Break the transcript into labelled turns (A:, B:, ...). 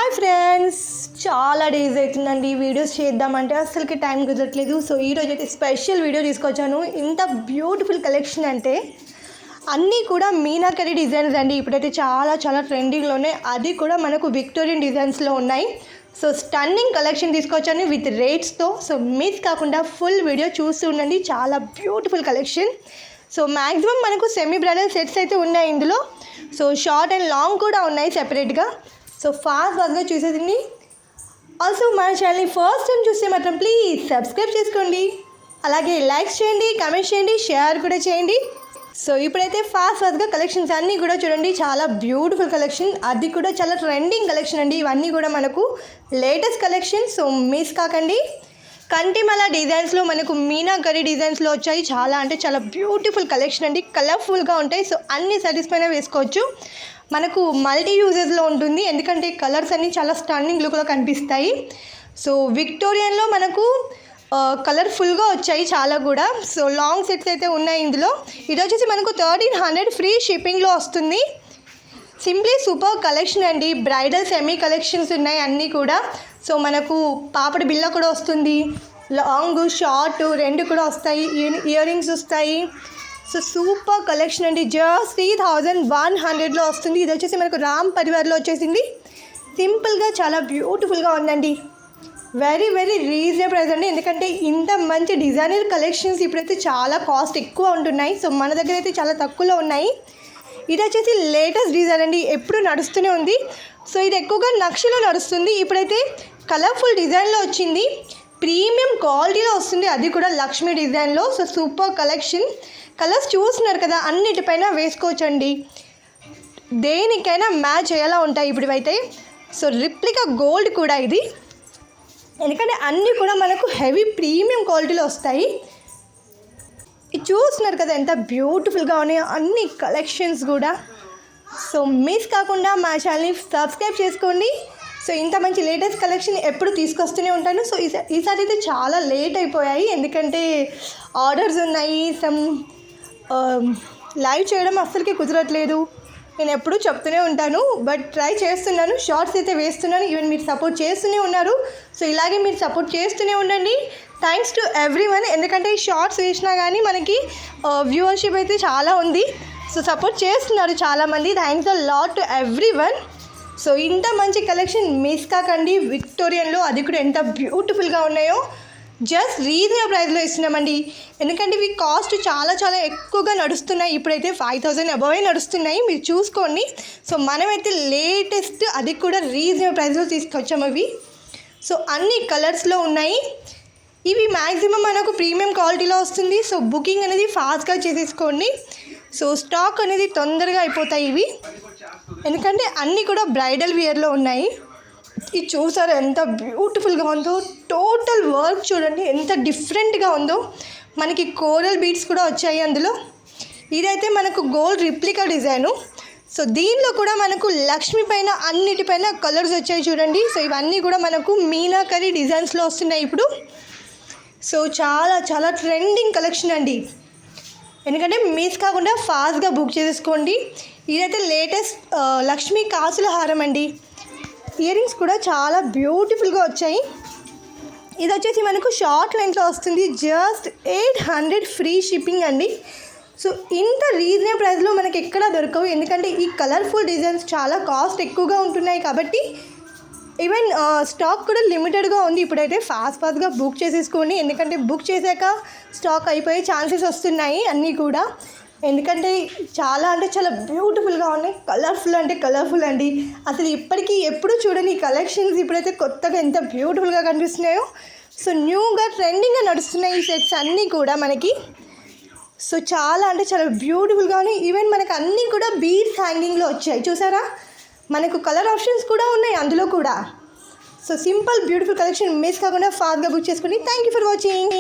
A: Hi friends, చాలా days అవుతుందండి videos చేద్దామంటే అసలుకి టైం కుదరట్లేదు. సో ఈరోజు అయితే స్పెషల్ వీడియో తీసుకొచ్చాను. ఇంత బ్యూటిఫుల్ కలెక్షన్ అంటే అన్నీ కూడా మీనాకరీ డిజైన్స్ అండి. ఇప్పుడైతే చాలా ట్రెండింగ్లో ఉన్నాయి. అది కూడా మనకు విక్టోరియన్ డిజైన్స్లో ఉన్నాయి. సో స్టన్నింగ్ కలెక్షన్ తీసుకొచ్చాను విత్ రేట్స్తో. సో మిస్ కాకుండా ఫుల్ వీడియో చూస్తూ ఉండండి. చాలా బ్యూటిఫుల్ కలెక్షన్. సో మ్యాక్సిమం మనకు సెమీ బ్రైడల్ సెట్స్ అయితే ఉన్నాయి ఇందులో. సో షార్ట్ అండ్ లాంగ్ కూడా ఉన్నాయి సెపరేట్గా. సో ఫాస్ట్గా చూసేది. ఆల్సో మన ఛానల్ని ఫస్ట్ టైం చూస్తే మాత్రం ప్లీజ్ సబ్స్క్రైబ్ చేసుకోండి. అలాగే లైక్ చేయండి, కామెంట్ చేయండి, షేర్ కూడా చేయండి. సో ఇప్పుడైతే ఫాస్ట్గా కలెక్షన్స్ అన్నీ కూడా చూడండి. చాలా బ్యూటిఫుల్ కలెక్షన్, అది కూడా చాలా ట్రెండింగ్ కలెక్షన్ అండి. ఇవన్నీ కూడా మనకు లేటెస్ట్ కలెక్షన్. సో మిస్ కాకండి. కంటిమల డిజైన్స్లో మనకు మీనాకరీ డిజైన్స్లో వచ్చాయి. చాలా బ్యూటిఫుల్ కలెక్షన్ అండి. కలర్ఫుల్గా ఉంటాయి. సో అన్ని సాటిస్ఫైగా వేసుకోవచ్చు. మనకు మల్టీ యూజెస్లో ఉంటుంది, ఎందుకంటే కలర్స్ అన్నీ చాలా స్టన్నింగ్ లుక్లో కనిపిస్తాయి. సో విక్టోరియన్లో మనకు కలర్ఫుల్గా వచ్చాయి చాలా కూడా. సో లాంగ్ సెట్స్ అయితే ఉన్నాయి ఇందులో. ఇది వచ్చేసి మనకు 1300 ఫ్రీ షిప్పింగ్లో వస్తుంది. సింప్లీ సూపర్ కలెక్షన్ అండి. బ్రైడల్ సెమీ కలెక్షన్స్ ఉన్నాయి అన్నీ కూడా. సో మనకు పాపడి బిల్ల కూడా వస్తుంది, లాంగ్ షార్ట్ రెండు కూడా వస్తాయి, ఇయర్ రింగ్స్ వస్తాయి. సో సూపర్ కలెక్షన్ అండి. జస్ట్ 3100లో వస్తుంది. ఇది వచ్చేసి మనకు రామ్ పరివార్లో వచ్చేసింది. సింపుల్గా చాలా బ్యూటిఫుల్గా ఉందండి. వెరీ రీజనబుల్ ప్రైస్ అండి. ఎందుకంటే ఇంత మంచి డిజైనర్ కలెక్షన్స్ ఇప్పుడైతే చాలా కాస్ట్ ఎక్కువ ఉంటున్నాయి. సో మన దగ్గర అయితే చాలా తక్కువలో ఉన్నాయి. ఇది వచ్చేసి లేటెస్ట్ డిజైన్ అండి, ఎప్పుడు నడుస్తూనే ఉంది. సో ఇది ఎక్కువగా నక్షలో నడుస్తుంది. ఇప్పుడైతే కలర్ఫుల్ డిజైన్లో వచ్చింది, ప్రీమియం క్వాలిటీలో వస్తుంది, అది కూడా లక్ష్మీ డిజైన్లో. So super collection. కలర్స్ చూస్తున్నారు కదా, అన్నిటిపైన వేసుకోవచ్చండి, దేనికైనా మ్యాచ్ అయ్యేలా ఉంటాయి ఇప్పుడు ఇవైతే. సో రిప్లికా గోల్డ్ కూడా ఇది, ఎందుకంటే అన్నీ కూడా మనకు హెవీ ప్రీమియం క్వాలిటీలో వస్తాయి. ఇది చూస్తున్నారు కదా ఎంత బ్యూటిఫుల్గా ఉన్నాయో అన్ని కలెక్షన్స్ కూడా. సో మిస్ కాకుండా మా ఛానల్ని సబ్స్క్రైబ్ చేసుకోండి. సో ఇంత మంచి లేటెస్ట్ కలెక్షన్ ఎప్పుడు తీసుకొస్తూనే ఉంటాను. సో ఈసారి అయితే చాలా లేట్ అయిపోయాయి, ఎందుకంటే ఆర్డర్స్ ఉన్నాయి. సమ్ లైవ్ చేయడం అస్సలకి కుదరట్లేదు. నేను ఎప్పుడూ చెప్తూనే ఉంటాను, బట్ ట్రై చేస్తున్నాను. షార్ట్స్ అయితే వేస్తున్నాను, ఈవెన్ మీరు సపోర్ట్ చేస్తూనే ఉన్నారు. సో ఇలాగే మీరు సపోర్ట్ చేస్తూనే ఉండండి. Thanks to everyone. ఎందుకంటే షార్ట్స్ వేసినా కానీ మనకి వ్యూవర్షిప్ అయితే చాలా ఉంది. సో సపోర్ట్ చేస్తున్నారు చాలామంది. Thanks a lot to everyone. So ఇంత మంచి కలెక్షన్ మిస్ కాకండి. విక్టోరియన్లో అది కూడా ఎంత బ్యూటిఫుల్గా ఉన్నాయో. జస్ట్ రీజనబుల్ ప్రైస్లో ఇస్తున్నామండి, ఎందుకంటే ఇవి కాస్ట్ చాలా ఎక్కువగా నడుస్తున్నాయి. ఇప్పుడైతే 5000 అబవే నడుస్తున్నాయి, మీరు చూసుకోండి. సో మనమైతే లేటెస్ట్, అది కూడా రీజనబుల్ ప్రైస్లో తీసుకొచ్చాము ఇవి. సో అన్ని కలర్స్లో ఉన్నాయి. ఇవి మ్యాక్సిమం మనకు ప్రీమియం క్వాలిటీలో వస్తుంది. సో బుకింగ్ అనేది ఫాస్ట్గా చేసేసుకోండి. సో స్టాక్ అనేది తొందరగా అయిపోతాయి ఇవి, ఎందుకంటే అన్నీ కూడా బ్రైడల్ వేర్లో ఉన్నాయి. ఇది చూసారు ఎంత బ్యూటిఫుల్గా ఉందో. టోటల్ వర్క్ చూడండి ఎంత డిఫరెంట్గా ఉందో. మనకి కోరల్ బీడ్స్ కూడా వచ్చాయి అందులో. ఇదైతే మనకు గోల్డ్ రిప్లికా డిజైను. సో దీనిలో కూడా మనకు లక్ష్మి పైన అన్నిటిపైన కలర్స్ వచ్చాయి చూడండి. సో ఇవన్నీ కూడా మనకు మీనాకరీ డిజైన్స్లో వస్తున్నాయి ఇప్పుడు. సో చాలా ట్రెండింగ్ కలెక్షన్ అండి, ఎందుకంటే మిస్ కాకుండా ఫాస్ట్గా బుక్ చేసేసుకోండి. ఇదైతే లేటెస్ట్ లక్ష్మీ కాసుల హారం అండి. ఇయర్ రింగ్స్ కూడా చాలా బ్యూటిఫుల్గా వచ్చాయి. ఇది వచ్చేసి మనకు షార్ట్ లెంత్లో వస్తుంది. జస్ట్ 800 ఫ్రీ షిప్పింగ్ అండి. సో ఇంత రీజనబుల్ ప్రైస్లో మనకి ఎక్కడా దొరకవు, ఎందుకంటే ఈ కలర్ఫుల్ డిజైన్స్ చాలా కాస్ట్ ఎక్కువగా ఉంటున్నాయి కాబట్టి. ఈవెన్ స్టాక్ కూడా లిమిటెడ్గా ఉంది. ఇప్పుడైతే ఫాస్ట్గా బుక్ చేసేసుకోండి, ఎందుకంటే బుక్ చేశాక స్టాక్ అయిపోయే ఛాన్సెస్ వస్తున్నాయి అన్నీ కూడా. ఎందుకంటే చాలా బ్యూటిఫుల్గా ఉన్నాయి. కలర్ఫుల్ అండి. అసలు ఇప్పటికీ ఎప్పుడు చూడని ఈ కలెక్షన్స్ ఇప్పుడైతే కొత్తగా ఎంత బ్యూటిఫుల్గా కనిపిస్తున్నాయో. సో న్యూగా ట్రెండింగ్గా నడుస్తున్నాయి ఈ సెట్స్ అన్నీ కూడా మనకి. సో చాలా బ్యూటిఫుల్గా ఉన్నాయి. ఈవెన్ మనకు అన్నీ కూడా బీడ్స్ హ్యాంగింగ్లో వచ్చాయి చూసారా. మనకు కలర్ ఆప్షన్స్ కూడా ఉన్నాయి అందులో కూడా. So simple beautiful collection miss కాకుండా ఫాస్ట్గా బుక్ చేసుకోండి. Thank you for watching.